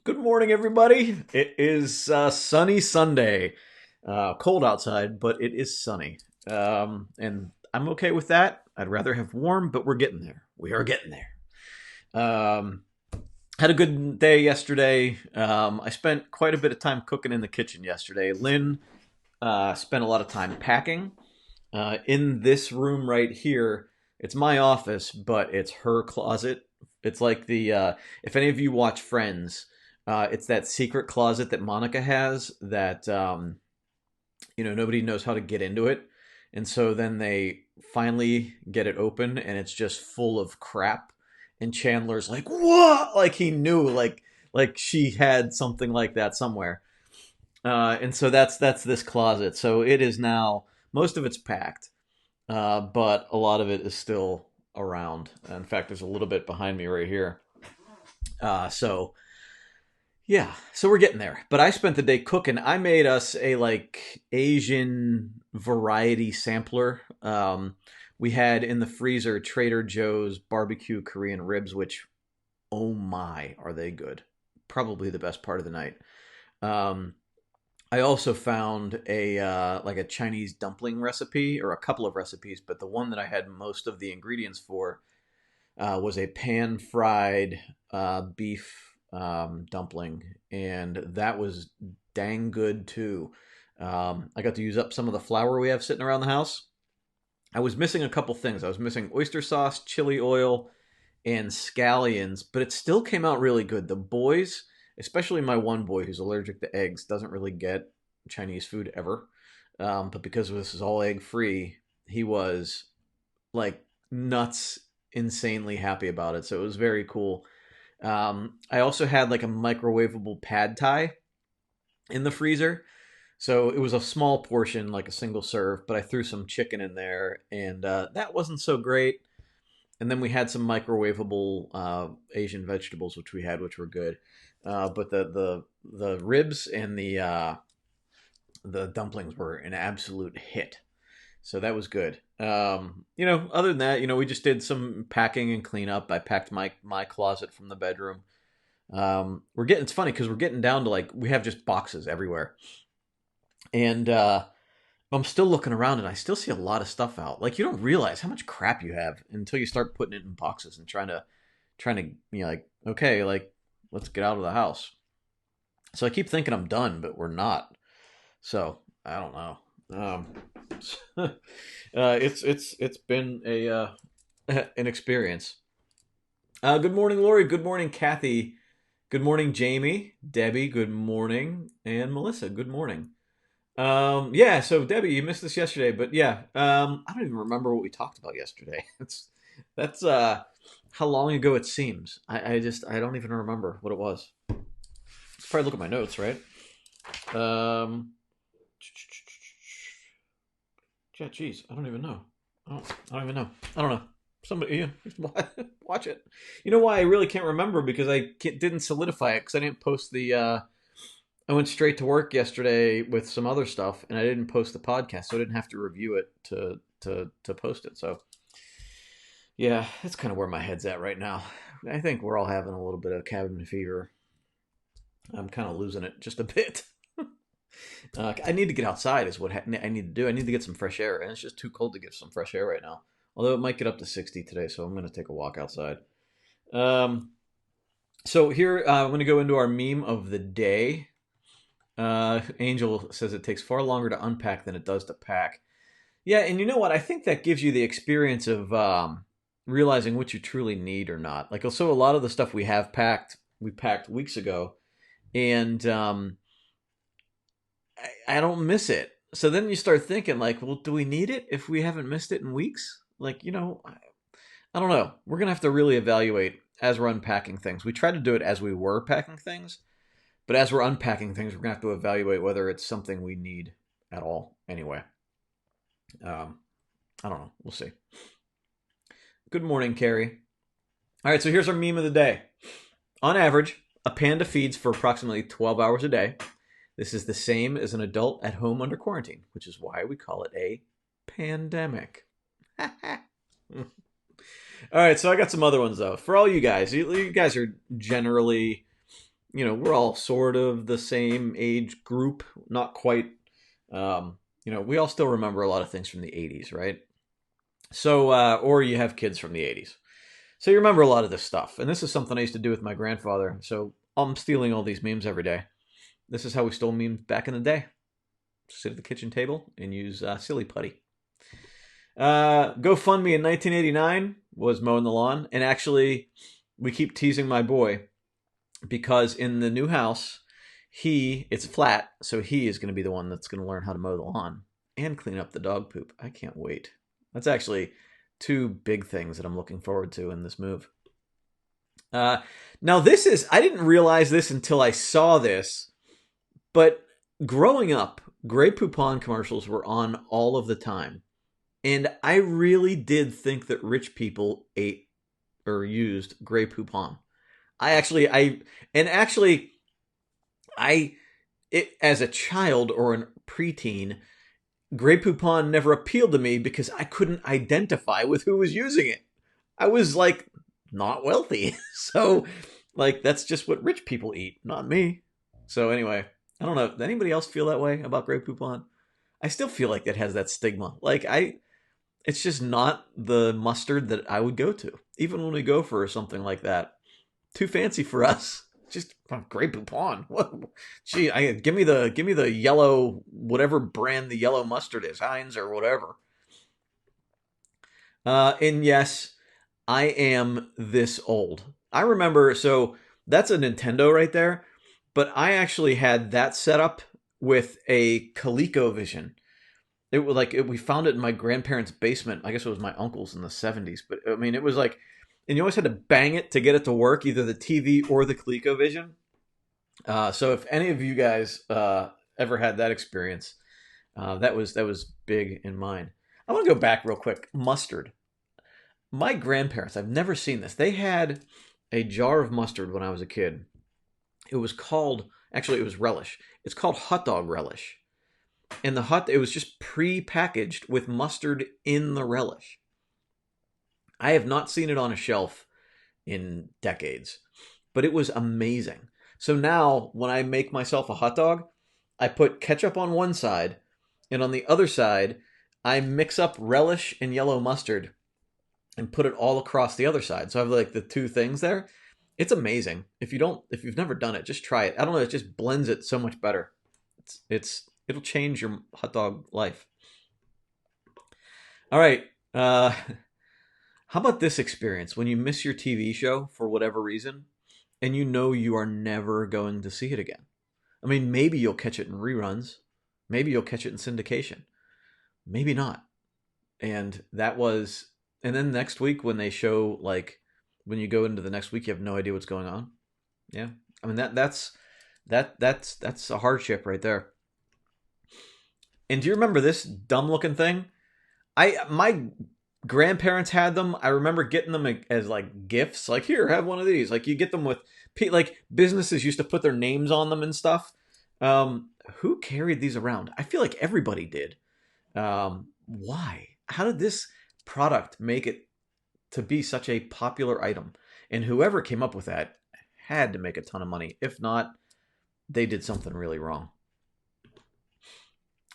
Good morning, everybody. It is sunny Sunday. Cold outside, but it is sunny. And I'm okay with that. I'd rather have warm, but we're getting there. We are getting there. Had a good day yesterday. I spent quite a bit of time cooking in the kitchen yesterday. Lynn spent a lot of time packing. In this room right here, it's my office, but it's her closet. It's like if any of you watch Friends, it's that secret closet that Monica has that nobody knows how to get into it, and so then they finally get it open, and it's just full of crap. And Chandler's like, "What?" Like he knew, like she had something like that somewhere. And so that's this closet. So it is now most of it's packed, but a lot of it is still around. In fact, there's a little bit behind me right here. So yeah, so we're getting there. But I spent the day cooking. I made us a like Asian variety sampler. We had in the freezer Trader Joe's barbecue Korean ribs, which oh my, are they good? Probably the best part of the night. Um, I also found a like a Chinese dumpling recipe or a couple of recipes, but the one that I had most of the ingredients for was a pan fried beef dumpling, and that was dang good too. I got to use up some of the flour we have sitting around the house. I was missing a couple things. I was missing oyster sauce, chili oil, and scallions, but it still came out really good. The boys, especially my one boy who's allergic to eggs, doesn't really get Chinese food ever. But because this is all egg free, he was like nuts, insanely happy about it. So it was very cool. I also had like a microwavable pad thai in the freezer. So it was a small portion, like a single serve, but I threw some chicken in there, and that wasn't so great. And then we had some microwavable Asian vegetables, which were good. But the ribs and the dumplings were an absolute hit. So that was good. Other than that, we just did some packing and cleanup. I packed my closet from the bedroom. It's funny because we're getting down to like we have just boxes everywhere, and I'm still looking around and I still see a lot of stuff out. Like you don't realize how much crap you have until you start putting it in boxes and trying to like okay, like let's get out of the house. So I keep thinking I'm done, but we're not. So I don't know. It's been a an experience. Good morning, Lori. Good morning, Kathy. Good morning, Jamie, Debbie. Good morning, and Melissa. Good morning. Yeah. So Debbie, you missed this yesterday, but yeah. I don't even remember what we talked about yesterday. That's how long ago it seems. I don't even remember what it was. Let's probably look at my notes, right? Um, Yeah, geez, I don't even know. I don't even know. I don't know. Somebody, watch it. You know why I really can't remember because didn't solidify it because I didn't post the. I went straight to work yesterday with some other stuff, and I didn't post the podcast, so I didn't have to review it to post it. So yeah, that's kind of where my head's at right now. I think we're all having a little bit of cabin fever. I'm kind of losing it just a bit. I need to get outside, is what I need to do. I need to get some fresh air, and it's just too cold to get some fresh air right now. Although it might get up to 60 today, so I'm going to take a walk outside. Um, so here, I'm going to go into our meme of the day. Angel says it takes far longer to unpack than it does to pack. Yeah, and you know what? I think that gives you the experience of realizing what you truly need or not. Like, so a lot of the stuff we packed weeks ago, and I don't miss it. So then you start thinking like, well, do we need it if we haven't missed it in weeks? Like, I don't know. We're gonna have to really evaluate as we're unpacking things. We try to do it as we were packing things, but as we're unpacking things, we're gonna have to evaluate whether it's something we need at all. Anyway, um, I don't know. We'll see. Good morning, Carrie. All right, so here's our meme of the day. On average, a panda feeds for approximately 12 hours a day. This is the same as an adult at home under quarantine, which is why we call it a pandemic. All right, so I got some other ones though. For all you guys are generally we're all sort of the same age group, not quite. We all still remember a lot of things from the 80s, right? So, or you have kids from the 80s. So you remember a lot of this stuff. And this is something I used to do with my grandfather. So I'm stealing all these memes every day. This is how we stole memes back in the day. Sit at the kitchen table and use silly putty. GoFundMe in 1989 was mowing the lawn. And actually, we keep teasing my boy because in the new house, it's flat, so he is going to be the one that's going to learn how to mow the lawn and clean up the dog poop. I can't wait. That's actually two big things that I'm looking forward to in this move. Now, I didn't realize this until I saw this, but growing up, Grey Poupon commercials were on all of the time. And I really did think that rich people ate or used Grey Poupon. As a child or a preteen, Grey Poupon never appealed to me because I couldn't identify with who was using it. I was like not wealthy. So like that's just what rich people eat, not me. So anyway, I don't know. Does anybody else feel that way about Grey Poupon? I still feel like it has that stigma. It's just not the mustard that I would go to. Even when we go for something like that. Too fancy for us. Just Grey Poupon. What? Gee, give me the yellow, whatever brand the yellow mustard is, Heinz or whatever. And yes, I am this old. I remember, so that's a Nintendo right there, but I actually had that set up with a ColecoVision. We found it in my grandparents' basement. I guess it was my uncle's in the 70s, but I mean, it was like, and you always had to bang it to get it to work, either the TV or the ColecoVision. So if any of you guys ever had that experience, that was big in mine. I want to go back real quick. Mustard. My grandparents, I've never seen this. They had a jar of mustard when I was a kid. It was relish. It's called hot dog relish. And it was just pre-packaged with mustard in the relish. I have not seen it on a shelf in decades, but it was amazing. So now when I make myself a hot dog, I put ketchup on one side, and on the other side, I mix up relish and yellow mustard and put it all across the other side. So I have like the two things there. It's amazing. If you've never done it, just try it. I don't know, it just blends it so much better. It'll change your hot dog life. All right. How about this experience when you miss your TV show for whatever reason and you know you are never going to see it again? I mean, maybe you'll catch it in reruns. Maybe you'll catch it in syndication. Maybe not. And then next week when they show, like, when you go into the next week, you have no idea what's going on. Yeah. I mean, that's a hardship right there. And do you remember this dumb looking thing? My grandparents had them. I remember getting them as like gifts. Like, here, have one of these. Like, you get them with, like, businesses used to put their names on them and stuff. Who carried these around? I feel like everybody did. Why? How did this product make it to be such a popular item? And whoever came up with that had to make a ton of money. If not, they did something really wrong.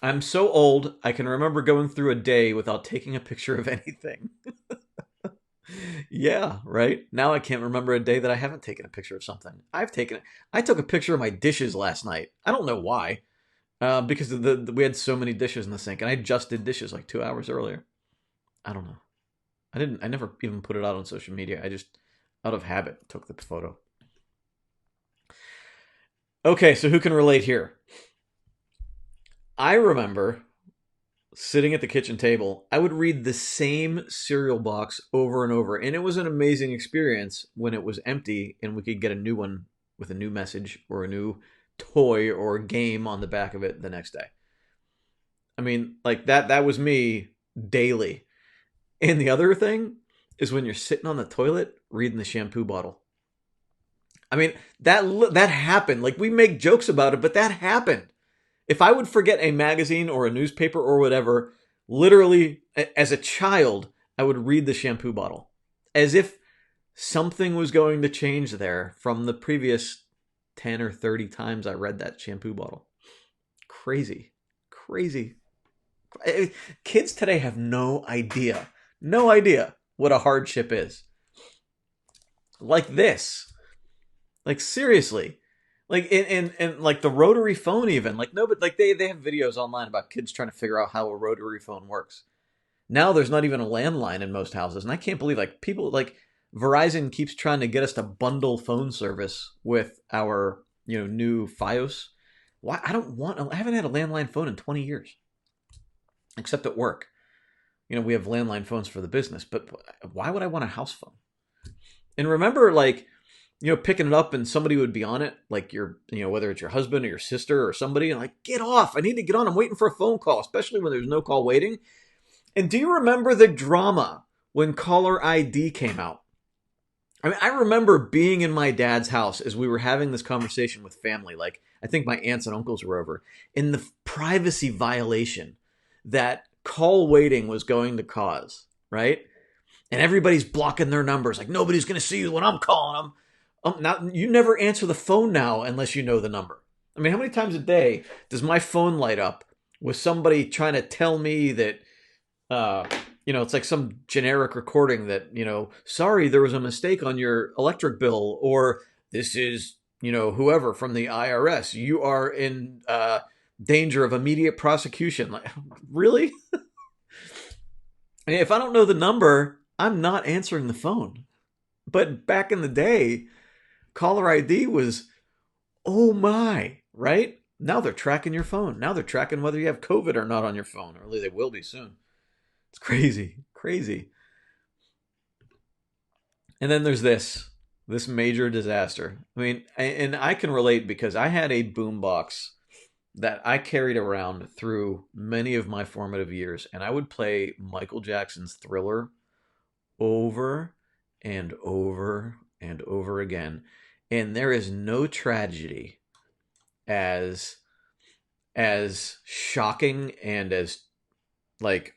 I'm so old, I can remember going through a day without taking a picture of anything. Yeah, right? Now I can't remember a day that I haven't taken a picture of something. I took a picture of my dishes last night. I don't know why. Because we had so many dishes in the sink, and I just did dishes like 2 hours earlier. I don't know. I never even put it out on social media. I just, out of habit, took the photo. Okay, so who can relate here? I remember sitting at the kitchen table. I would read the same cereal box over and over, and it was an amazing experience when it was empty and we could get a new one with a new message or a new toy or game on the back of it the next day. I mean, like that was me daily. And the other thing is when you're sitting on the toilet reading the shampoo bottle. I mean, that happened. Like, we make jokes about it, but that happened. If I would forget a magazine or a newspaper or whatever, literally as a child, I would read the shampoo bottle as if something was going to change there from the previous 10 or 30 times I read that shampoo bottle. Crazy. Crazy. Kids today have no idea. No idea what a hardship is. Like this. Like seriously. Like and like the rotary phone even. Like no, but like they have videos online about kids trying to figure out how a rotary phone works. Now there's not even a landline in most houses, and I can't believe like people like Verizon keeps trying to get us to bundle phone service with our new FiOS. Why I haven't had a landline phone in 20 years, except at work. We have landline phones for the business, but why would I want a house phone? And remember, like, picking it up and somebody would be on it, like whether it's your husband or your sister or somebody, and like, get off! I need to get on. I'm waiting for a phone call, especially when there's no call waiting. And do you remember the drama when caller ID came out? I mean, I remember being in my dad's house as we were having this conversation with family. Like, I think my aunts and uncles were over. In the privacy violation that call waiting was going to cause, right? And everybody's blocking their numbers. Like, nobody's going to see you when I'm calling them. Now, you never answer the phone now unless you know the number. I mean, how many times a day does my phone light up with somebody trying to tell me that, it's like some generic recording that, sorry, there was a mistake on your electric bill, or this is, whoever from the IRS. You are in danger of immediate prosecution. Like, really? If I don't know the number, I'm not answering the phone. But back in the day, caller ID was, oh my, right? Now they're tracking your phone. Now they're tracking whether you have COVID or not on your phone, or at least they will be soon. It's crazy, crazy. And then there's this major disaster. I mean, and I can relate because I had a boombox that I carried around through many of my formative years, and I would play Michael Jackson's Thriller over and over and over again. And there is no tragedy as shocking and as like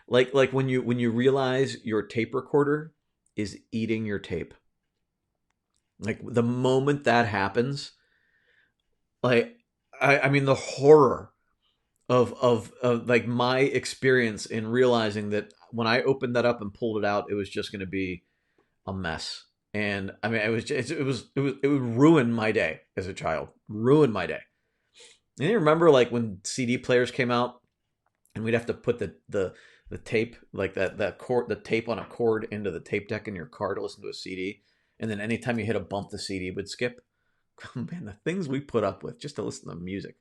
when you realize your tape recorder is eating your tape. Like the moment that happens, like I mean the horror of like my experience in realizing that when I opened that up and pulled it out, it was just going to be a mess. And I mean, it would ruin my day as a child. Ruin my day. And you remember like when CD players came out, and we'd have to put the tape, like that cord, the tape on a cord into the tape deck in your car to listen to a CD, and then anytime you hit a bump, the CD would skip. Oh, man, the things we put up with just to listen to music.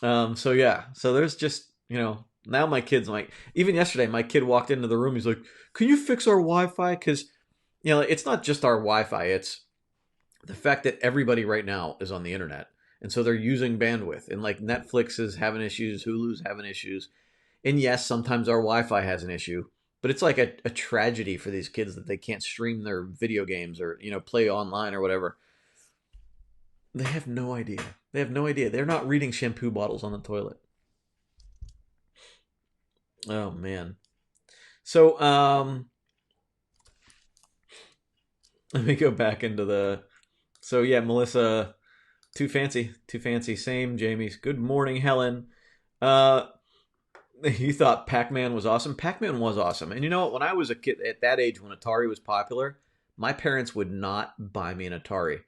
So yeah, so there's just now my kids, like, even yesterday, my kid walked into the room. He's like, "Can you fix our Wi-Fi?" Because it's not just our Wi-Fi; it's the fact that everybody right now is on the internet. And so they're using bandwidth, and like Netflix is having issues, Hulu's having issues. And yes, sometimes our Wi-Fi has an issue, but it's like a tragedy for these kids that they can't stream their video games or, play online or whatever. They have no idea. They have no idea. They're not reading shampoo bottles on the toilet. Oh man. So, let me go back into so yeah, Melissa, too fancy. Same, Jamie's. Good morning, Helen. You thought Pac-Man was awesome. Pac-Man was awesome. And you know what? When I was a kid at that age, when Atari was popular, my parents would not buy me an Atari.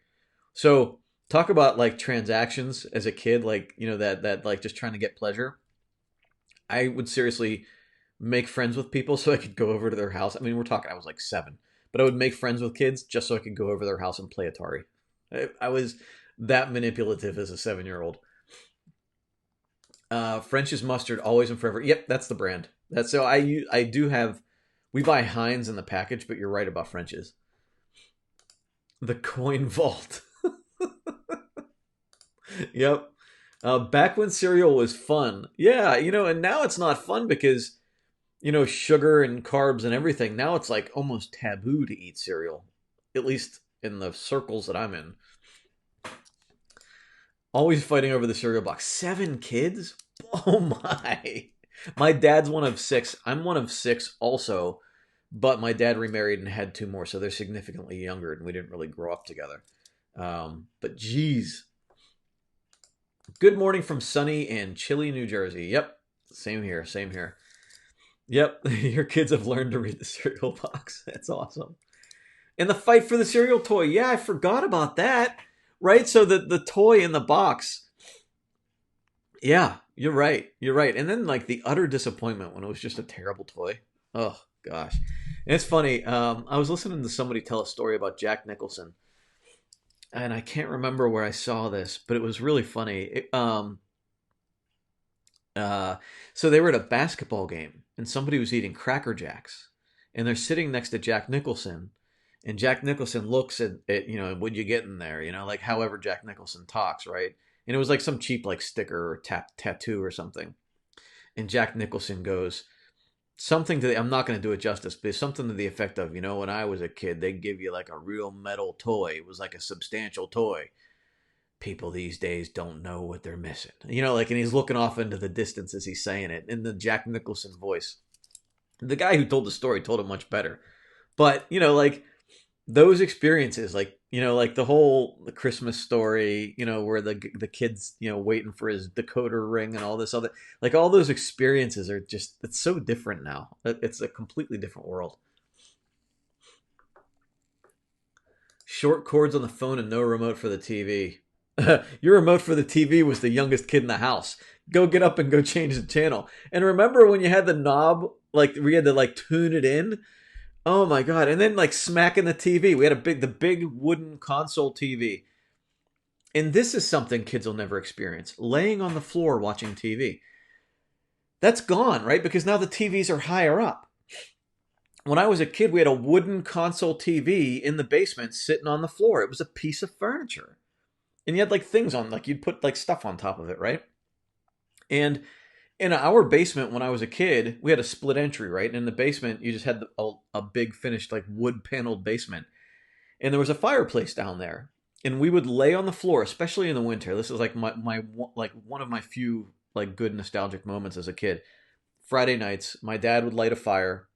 So talk about like transactions as a kid, like, that like just trying to get pleasure. I would seriously make friends with people so I could go over to their house. I mean, I was like 7, but I would make friends with kids just so I could go over to their house and play Atari. I was that manipulative as a 7-year-old. French's mustard, always and forever. Yep, that's the brand. I do have. We buy Heinz in the package, but you're right about French's. The coin vault. Yep. Back when cereal was fun. Yeah, and now it's not fun because, sugar and carbs and everything. Now it's like almost taboo to eat cereal, at least in the circles that I'm in. Always fighting over the cereal box. 7 kids? Oh my. My dad's one of 6. I'm one of 6 also, but my dad remarried and had 2 more, so they're significantly younger, and we didn't really grow up together. But geez, good morning from sunny and chilly New Jersey. Yep, same here, same here. Yep, your kids have learned to read the cereal box. That's awesome. And the fight for the cereal toy. Yeah, I forgot about that. Right? So the toy in the box. Yeah, you're right. You're right. And then like the utter disappointment when it was just a terrible toy. Oh gosh. And it's funny. I was listening to somebody tell a story about Jack Nicholson, and I can't remember where I saw this, but it was really funny. Uh, so they were at a basketball game, and somebody was eating Cracker Jacks, and they're sitting next to Jack Nicholson, and Jack Nicholson looks at what'd you get in there, like however Jack Nicholson talks, right? And it was like some cheap like sticker or tattoo or something, and Jack Nicholson goes something to I'm not going to do it justice, but it's something to the effect of, when I was a kid, they'd give you like a real metal toy. It was like a substantial toy. People these days don't know what they're missing. And he's looking off into the distance as he's saying it in the Jack Nicholson voice. The guy who told the story told it much better. But, like those experiences, like the Christmas story, where the kid's, waiting for his decoder ring and all this other, like all those experiences are just, it's so different now. It's a completely different world. Short cords on the phone and no remote for the TV. Your remote for the TV was the youngest kid in the house. Go get up and go change the channel. And remember when you had the knob, like we had to like tune it in? Oh my god! And then like smacking the TV. We had the big wooden console TV. And this is something kids will never experience: laying on the floor watching TV. That's gone, right? Because now the TVs are higher up. When I was a kid, we had a wooden console TV in the basement sitting on the floor. It was a piece of furniture. And you had like things on, like you'd put like stuff on top of it, right? And in our basement when I was a kid, we had a split entry, right? And in the basement, you just had a big finished like wood paneled basement, and there was a fireplace down there. And we would lay on the floor, especially in the winter. This is like my like one of my few like good nostalgic moments as a kid. Friday nights, my dad would light a fire,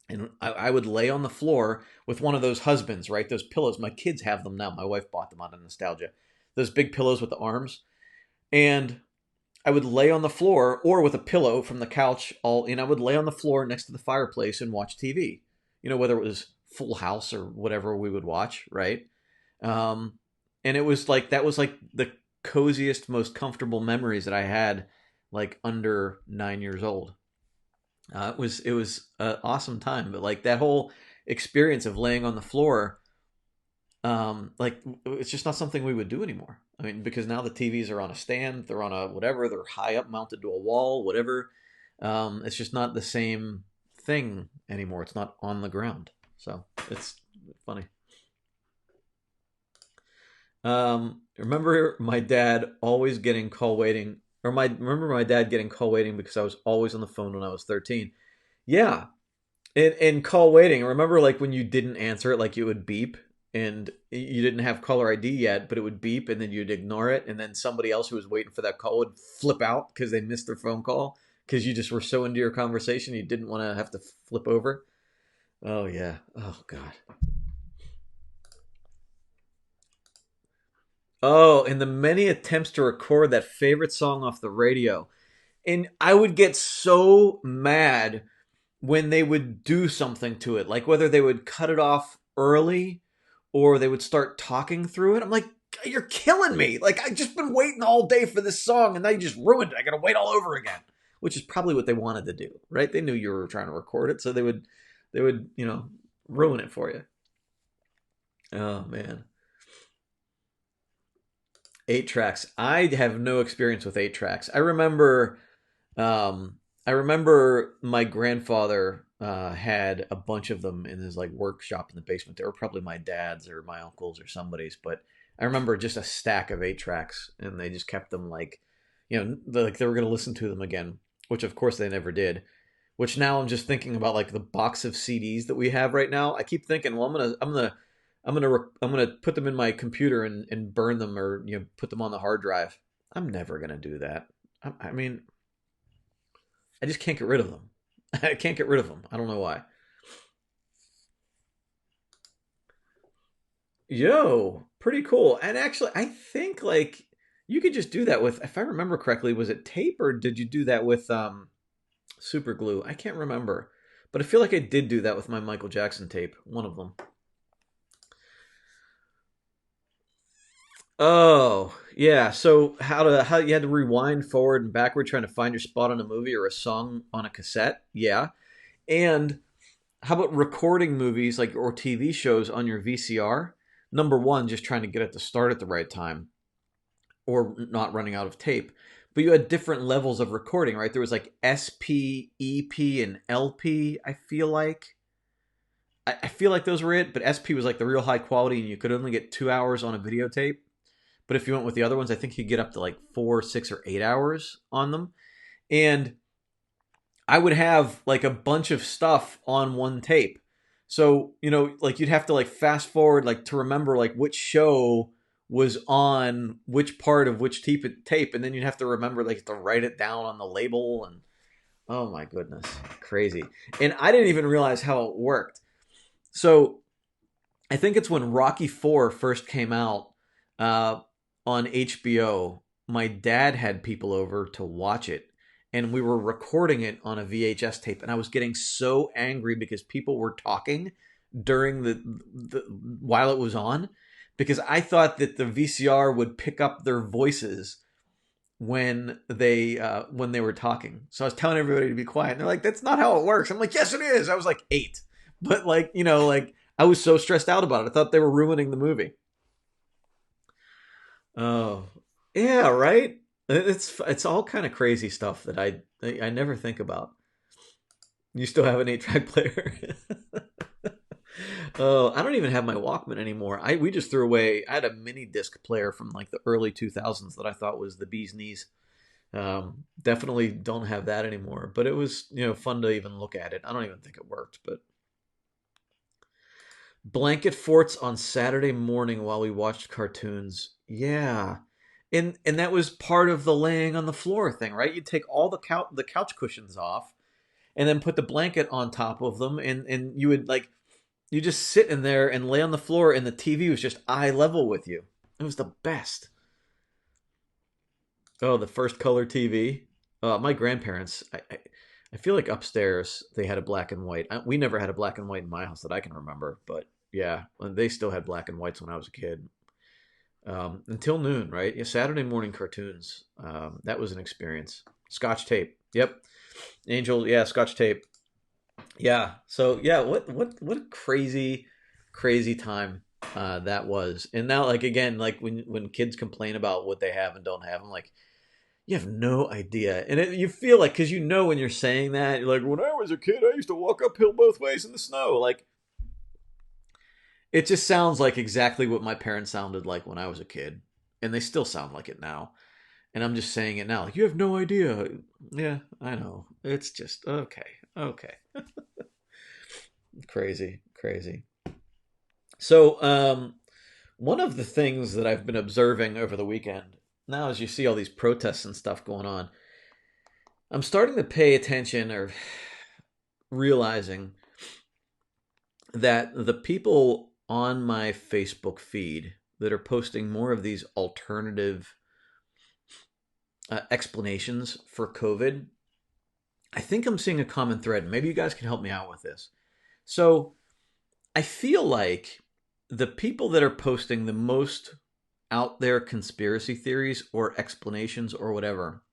and I would lay on the floor with one of those husbands, right? Those pillows. My kids have them now. My wife bought them out of nostalgia. Those big pillows with the arms, and I would lay on the floor or with a pillow from the couch, and I would lay on the floor next to the fireplace and watch TV. Whether it was Full House or whatever we would watch, right? Um, and it was like that was like the coziest, most comfortable memories that I had, like under 9 years old. It was an awesome time, but like that whole experience of laying on the floor, like it's just not something we would do anymore. I mean, because now the TVs are on a stand, they're on a whatever, they're high up, mounted to a wall, whatever. It's just not the same thing anymore. It's not on the ground, so it's funny. Remember my dad always getting call waiting, or my remember my dad getting call waiting because I was always on the phone when I was 13. Yeah, and call waiting. Remember, like when you didn't answer it, like it would beep, and you didn't have caller ID yet, but it would beep, and then you'd ignore it, and then somebody else who was waiting for that call would flip out because they missed their phone call because you just were so into your conversation you didn't want to have to flip over. Oh yeah. Oh god. Oh, and the many attempts to record that favorite song off the radio. And I would get so mad when they would do something to it, like whether they would cut it off early or they would start talking through it. I'm like, you're killing me. Like, I've just been waiting all day for this song and now you just ruined it. I got to wait all over again, which is probably what they wanted to do, right? They knew you were trying to record it, so they would, ruin it for you. Oh, man. Eight tracks. I have no experience with eight tracks. I remember my grandfather had a bunch of them in his like workshop in the basement. They were probably my dad's or my uncle's or somebody's, but I remember just a stack of eight tracks, and they just kept them like, like they were going to listen to them again, which of course they never did. Which now I'm just thinking about like the box of CDs that we have right now. I keep thinking, well, I'm gonna put them in my computer and burn them, or put them on the hard drive. I'm never gonna do that. I mean, I just can't get rid of them. I can't get rid of them. I don't know why. Yo, Pretty cool. And actually, I think like you could just do that with, if I remember correctly, was it tape or did you do that with super glue? I can't remember. But I feel like I did do that with my Michael Jackson tape, one of them. Oh, yeah. So how you had to rewind forward and backward trying to find your spot on a movie or a song on a cassette? Yeah. And how about recording movies like or TV shows on your VCR? Number one, just trying to get it to start at the right time or not running out of tape. But you had different levels of recording, right? There was like SP, EP, and LP, I feel like. I feel like those were it, but SP was like the real high quality and you could only get 2 hours on a videotape. But if you went with the other ones, I think you get up to like 4, 6, or 8 hours on them. And I would have like a bunch of stuff on one tape. So, like you'd have to like fast forward like to remember like which show was on which part of which tape and then you'd have to remember like to write it down on the label and oh my goodness, crazy. And I didn't even realize how it worked. So, I think it's when Rocky 4 first came out uh, on HBO. My dad had people over to watch it, and we were recording it on a VHS tape. And I was getting so angry because people were talking during the while it was on, because I thought that the VCR would pick up their voices when they were talking. So I was telling everybody to be quiet. And they're like, "That's not how it works." I'm like, "Yes, it is." I was like 8, but like like I was so stressed out about it. I thought they were ruining the movie. Oh, yeah, right. It's all kind of crazy stuff that I never think about. You still have an 8-track player? Oh, I don't even have my Walkman anymore. I we just threw away. I had a mini disc player from like the early 2000s that I thought was the bee's knees. Definitely don't have that anymore. But it was fun to even look at it. I don't even think it worked, but blanket forts on Saturday morning while we watched cartoons. Yeah. And that was part of the laying on the floor thing, right? You'd take all the couch cushions off and then put the blanket on top of them and you would like you just sit in there and lay on the floor and the TV was just eye level with you. It was the best. Oh, the first color TV. My grandparents, I feel like upstairs they had a black and white. We never had a black and white in my house that I can remember, but yeah, they still had black and whites when I was a kid. Until noon, right? Yeah, Saturday morning cartoons. That was an experience. Scotch tape. Yep. Angel. Yeah, Scotch tape. Yeah. So yeah, what a crazy time that was. And now, like again, like when kids complain about what they have and don't have, I'm like, you have no idea. And you feel like because when you're saying that, you're like, when I was a kid, I used to walk uphill both ways in the snow. Like it just sounds like exactly what my parents sounded like when I was a kid, and they still sound like it now. And I'm just saying it now, like you have no idea. Yeah, I know. It's just okay, okay, crazy, crazy. So, one of the things that I've been observing over the weekend now, as you see all these protests and stuff going on, I'm starting to pay attention or realizing that the people on my Facebook feed that are posting more of these alternative explanations for COVID, I think I'm seeing a common thread. Maybe you guys can help me out with this. So I feel like the people that are posting the most out there conspiracy theories or explanations or whatever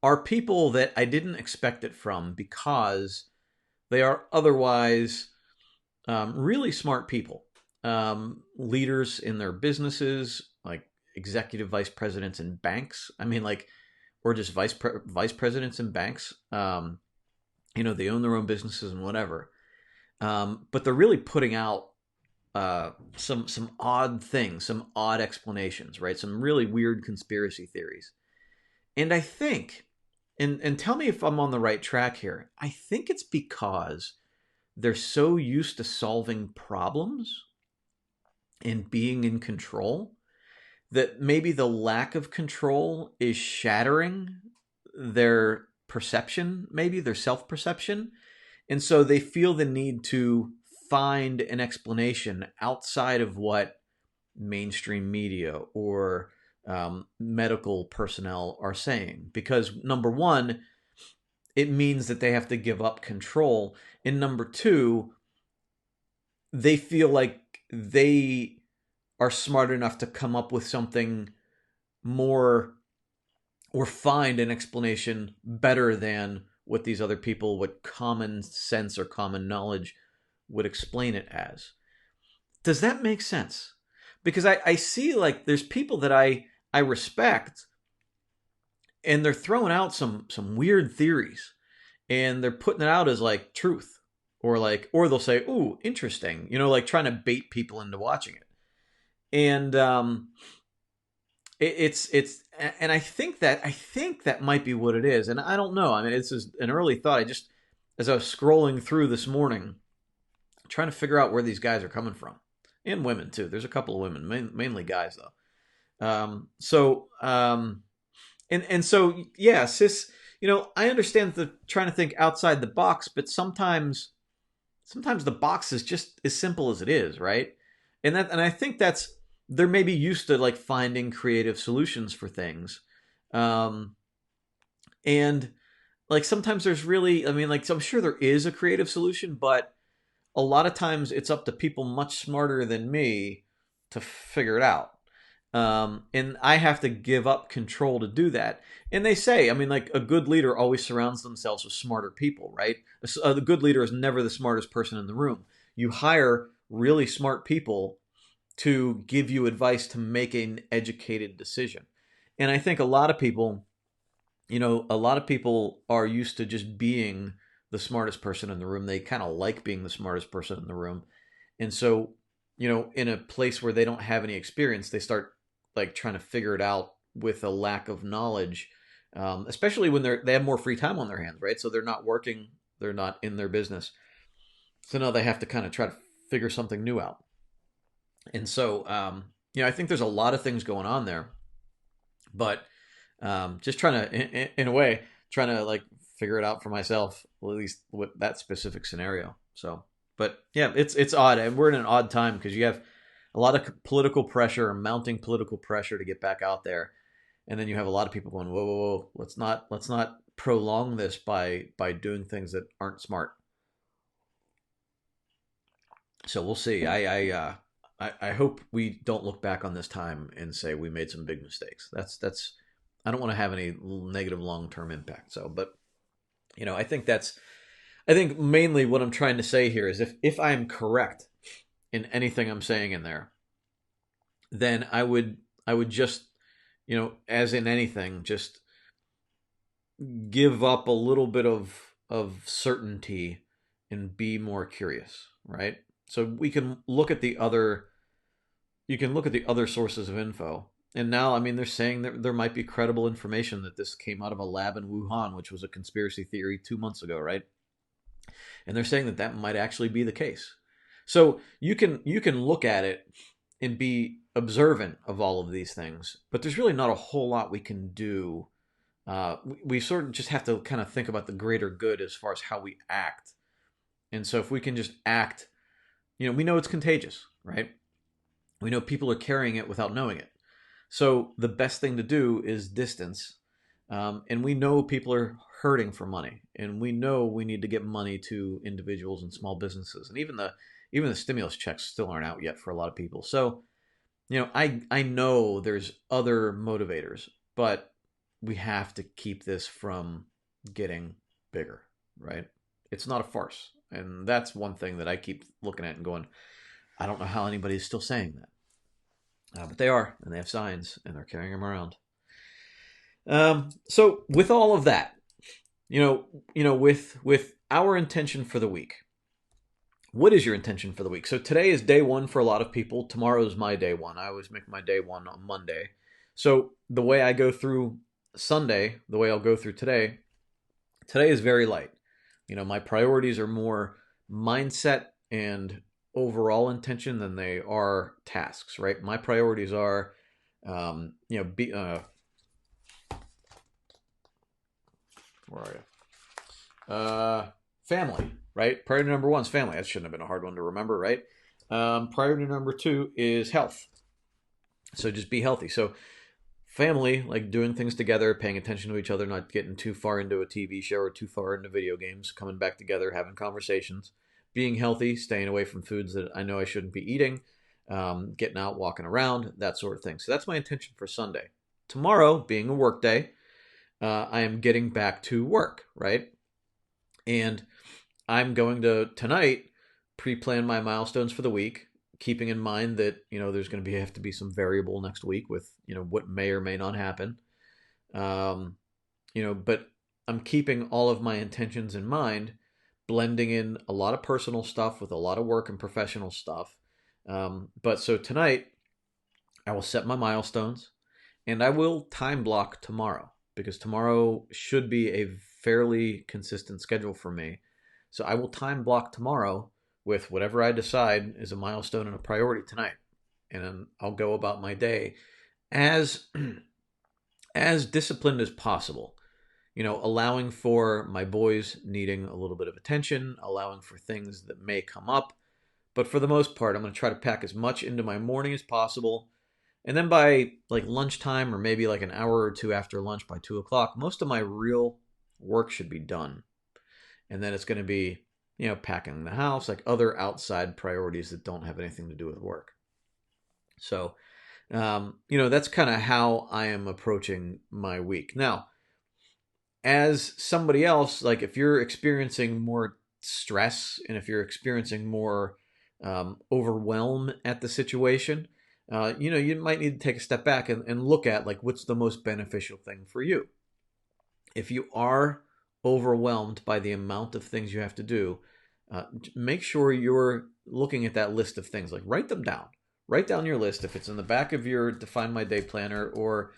are people that I didn't expect it from because they are otherwise really smart people, leaders in their businesses, like executive vice presidents in banks. I mean, like, or just vice presidents in banks. They own their own businesses and whatever. But they're really putting out some odd things, some odd explanations, right? Some really weird conspiracy theories. And I think, and tell me if I'm on the right track here. I think it's because they're so used to solving problems and being in control that maybe the lack of control is shattering their perception, maybe their self perception. And so they feel the need to find an explanation outside of what mainstream media or medical personnel are saying. Because number one, it means that they have to give up control. And number two, they feel like they are smart enough to come up with something more or find an explanation better than what these other people, what common sense or common knowledge would explain it as. Does that make sense? Because I see like there's people that I respect and they're throwing out some weird theories and they're putting it out as like truth or they'll say, "Ooh, interesting," like trying to bait people into watching it. And it's and I think that might be what it is. And I don't know. I mean, it's just an early thought. I just as I was scrolling through this morning, trying to figure out where these guys are coming from, and women too. There's a couple of women, mainly guys though. And so yeah, sis. I understand the trying to think outside the box, but sometimes the box is just as simple as it is, right? And I think that's they're maybe used to like finding creative solutions for things, and like sometimes there's really, I mean, like so I'm sure there is a creative solution, but a lot of times it's up to people much smarter than me to figure it out. And I have to give up control to do that. And they say, I mean, like a good leader always surrounds themselves with smarter people, right? The good leader is never the smartest person in the room. You hire really smart people to give you advice to make an educated decision. And I think a lot of people are used to just being the smartest person in the room. They kind of like being the smartest person in the room. And so, in a place where they don't have any experience, they start like trying to figure it out with a lack of knowledge, especially when they have more free time on their hands, right? So they're not working, they're not in their business. So now they have to kind of try to figure something new out. And so, I think there's a lot of things going on there, but just trying to, in a way, trying to like figure it out for myself, at least with that specific scenario. So, but yeah, it's odd, and we're in an odd time because you have a lot of political pressure, mounting political pressure to get back out there, and then you have a lot of people going, "Whoa, whoa, whoa! Let's not prolong this by doing things that aren't smart." So we'll see. I hope we don't look back on this time and say we made some big mistakes. That's I don't want to have any negative long term impact. So, but I think mainly what I'm trying to say here is if I'm correct in anything I'm saying in there, then I would just as in anything, just give up a little bit of certainty and be more curious, right? So we can look at the other you can look at the other sources of info. And now, I mean, they're saying that there might be credible information that this came out of a lab in Wuhan, which was a conspiracy theory 2 months ago, right? And they're saying that that might actually be the case. So you can look at it and be observant of all of these things, but there's really not a whole lot we can do. We sort of just have to kind of think about the greater good as far as how we act. And so if we can just act, we know it's contagious, right? We know people are carrying it without knowing it. So the best thing to do is distance. And we know people are hurting for money, and we know we need to get money to individuals and small businesses, and even the stimulus checks still aren't out yet for a lot of people. So I know there's other motivators, but we have to keep this from getting bigger, right? It's not a farce, and that's one thing that I keep looking at and going, I don't know how anybody's still saying that, but they are, and they have signs, and they're carrying them around. So with all of that, with our intention for the week, what is your intention for the week? So today is day one for a lot of people. Tomorrow is my day one. I always make my day one on Monday. So the way I go through Sunday, the way I'll go through today is very light. My priorities are more mindset and overall intention than they are tasks, right? My priorities are, where are you? Family, right? Priority number one is family. That shouldn't have been a hard one to remember, right? Priority number two is health. So just be healthy. So family, like doing things together, paying attention to each other, not getting too far into a TV show or too far into video games, coming back together, having conversations, being healthy, staying away from foods that I know I shouldn't be eating, getting out, walking around, that sort of thing. So that's my intention for Sunday. Tomorrow, being a work day, I am getting back to work, right? And I'm going to tonight pre-plan my milestones for the week, keeping in mind that there's going to have to be some variable next week with what may or may not happen. Um, but I'm keeping all of my intentions in mind, blending in a lot of personal stuff with a lot of work and professional stuff. But so tonight, I will set my milestones, and I will time block tomorrow because tomorrow should be a fairly consistent schedule for me. So I will time block tomorrow with whatever I decide is a milestone and a priority tonight. And then I'll go about my day as as disciplined as possible. Allowing for my boys needing a little bit of attention, allowing for things that may come up. But for the most part, I'm going to try to pack as much into my morning as possible. And then by like lunchtime or maybe like an hour or two after lunch by 2 o'clock, most of my real work should be done. And then it's going to be, packing the house, like other outside priorities that don't have anything to do with work. So, that's kind of how I am approaching my week. Now, as somebody else, like if you're experiencing more stress and if you're experiencing more overwhelm at the situation, you might need to take a step back and look at like what's the most beneficial thing for you. If you are overwhelmed by the amount of things you have to do, make sure you're looking at that list of things. Like write them down. Write down your list if it's in the back of your Define My Day planner or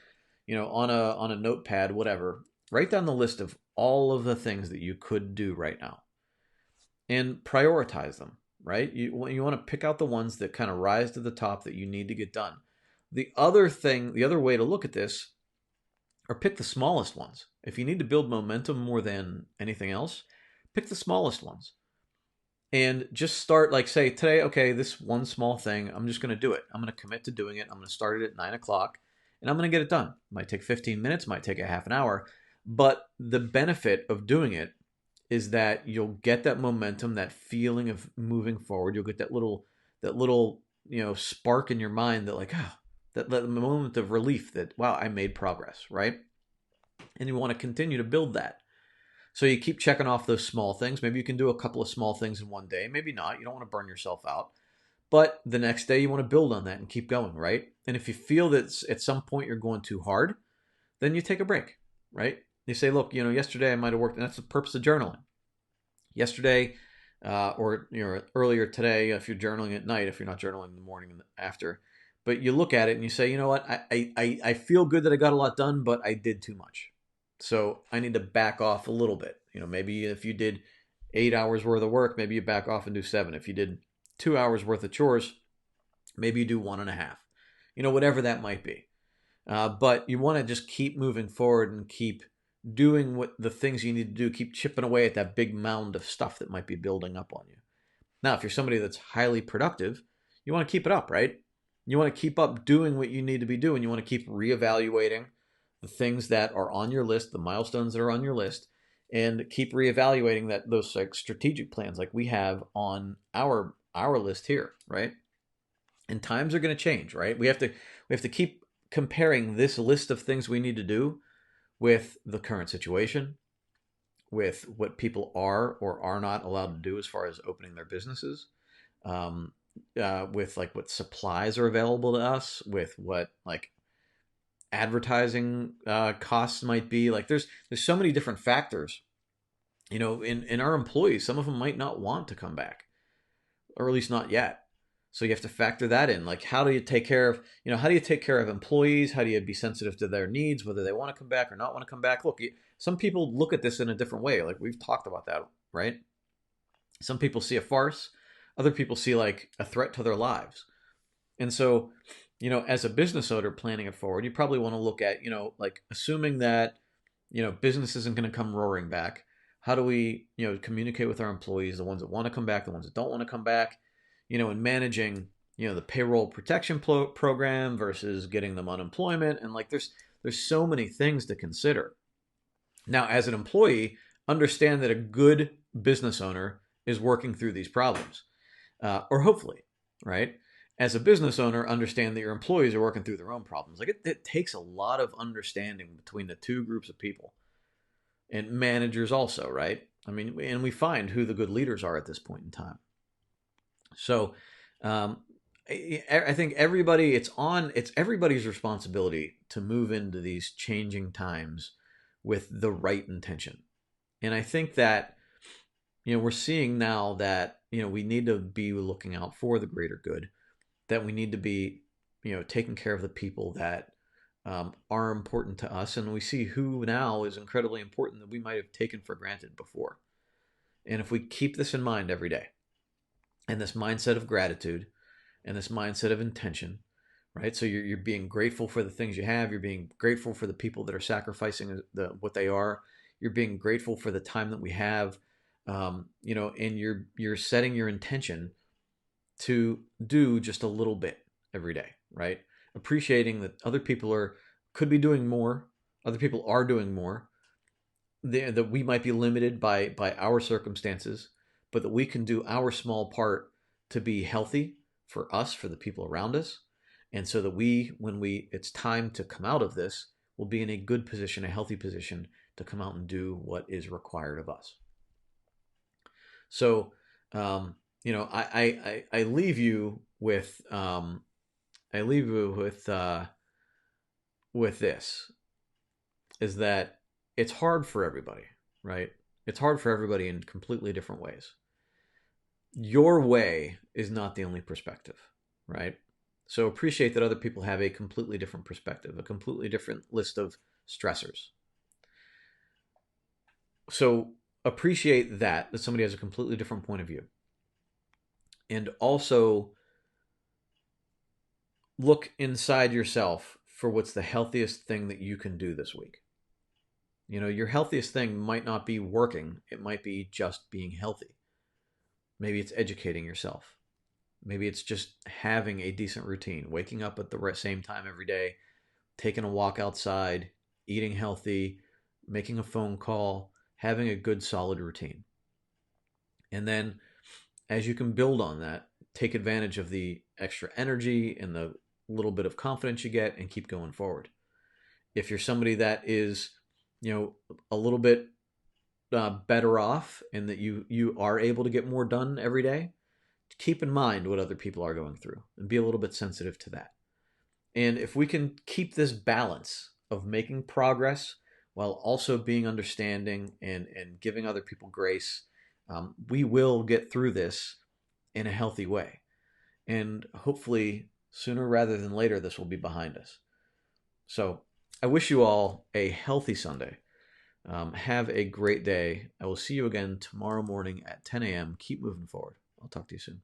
on a notepad, whatever. Write down the list of all of the things that you could do right now and prioritize them. Right? You want to pick out the ones that kind of rise to the top that you need to get done. The other way to look at this, or pick the smallest ones. If you need to build momentum more than anything else, pick the smallest ones. And just start, like, say, today, okay, this one small thing, I'm just going to do it. I'm going to commit to doing it. I'm going to start it at 9 o'clock, and I'm going to get it done. It might take 15 minutes, might take a half an hour. But the benefit of doing it is that you'll get that momentum, that feeling of moving forward. You'll get that little spark in your mind that like, that moment of relief that, wow, I made progress, right? And you want to continue to build that. So you keep checking off those small things. Maybe you can do a couple of small things in one day. Maybe not. You don't want to burn yourself out. But the next day you want to build on that and keep going, right? And if you feel that at some point you're going too hard, then you take a break, right? You say, look, yesterday I might have worked, and that's the purpose of journaling. Yesterday, or earlier today, if you're journaling at night, if you're not journaling in the morning and after, but you look at it and you say, you know what, I feel good that I got a lot done, but I did too much. So I need to back off a little bit. Maybe if you did 8 hours worth of work, maybe you back off and do 7. If you did 2 hours worth of chores, maybe you do 1.5. Whatever that might be. But you want to just keep moving forward and keep doing what the things you need to do. Keep chipping away at that big mound of stuff that might be building up on you. Now, if you're somebody that's highly productive, you want to keep it up, right? You want to keep up doing what you need to be doing. You want to keep reevaluating the things that are on your list, the milestones that are on your list, and keep reevaluating those like strategic plans like we have on our list here, right? And times are going to change, right? We have to keep comparing this list of things we need to do with the current situation, with what people are or are not allowed to do as far as opening their businesses, with like what supplies are available to us, with what like advertising costs might be. Like there's so many different factors. In our employees, some of them might not want to come back, or at least not yet. So you have to factor that in. Like, how do you take care of, employees? How do you be sensitive to their needs, whether they want to come back or not want to come back? Look, some people look at this in a different way. Like we've talked about that, right? Some people see a farce. Other people see like a threat to their lives. And so, as a business owner planning it forward, you probably want to look at, like assuming that, business isn't going to come roaring back. How do we, communicate with our employees, the ones that want to come back, the ones that don't want to come back, and managing, the payroll protection program versus getting them unemployment, and like there's so many things to consider. Now, as an employee, understand that a good business owner is working through these problems, or hopefully, right? As a business owner, understand that your employees are working through their own problems. Like it takes a lot of understanding between the two groups of people, and managers also, right? I mean, and we find who the good leaders are at this point in time. So, um, I think it's everybody's responsibility to move into these changing times with the right intention. And I think that, we're seeing now that, we need to be looking out for the greater good, that we need to be, taking care of the people that are important to us. And we see who now is incredibly important that we might have taken for granted before. And if we keep this in mind every day, and this mindset of gratitude, and this mindset of intention, right? So you're being grateful for the things you have. You're being grateful for the people that are sacrificing what they are. You're being grateful for the time that we have, and you're setting your intention to do just a little bit every day, right? Appreciating that other people could be doing more. Other people are doing more. That we might be limited by our circumstances, but that we can do our small part to be healthy for us, for the people around us, and so that when it's time to come out of this, we'll be in a good position, a healthy position to come out and do what is required of us. So, I leave you with with this, is that it's hard for everybody, right? It's hard for everybody in completely different ways. Your way is not the only perspective, right? So appreciate that other people have a completely different perspective, a completely different list of stressors. So appreciate that somebody has a completely different point of view. And also look inside yourself for what's the healthiest thing that you can do this week. Your healthiest thing might not be working. It might be just being healthy. Maybe it's educating yourself. Maybe it's just having a decent routine, waking up at the same time every day, taking a walk outside, eating healthy, making a phone call, having a good solid routine. And then as you can build on that, take advantage of the extra energy and the little bit of confidence you get and keep going forward. If you're somebody that is, a little bit better off and that you are able to get more done every day, keep in mind what other people are going through and be a little bit sensitive to that. And if we can keep this balance of making progress while also being understanding and giving other people grace, we will get through this in a healthy way. And hopefully, sooner rather than later, this will be behind us. So I wish you all a healthy Sunday. Have a great day. I will see you again tomorrow morning at 10 a.m. Keep moving forward. I'll talk to you soon.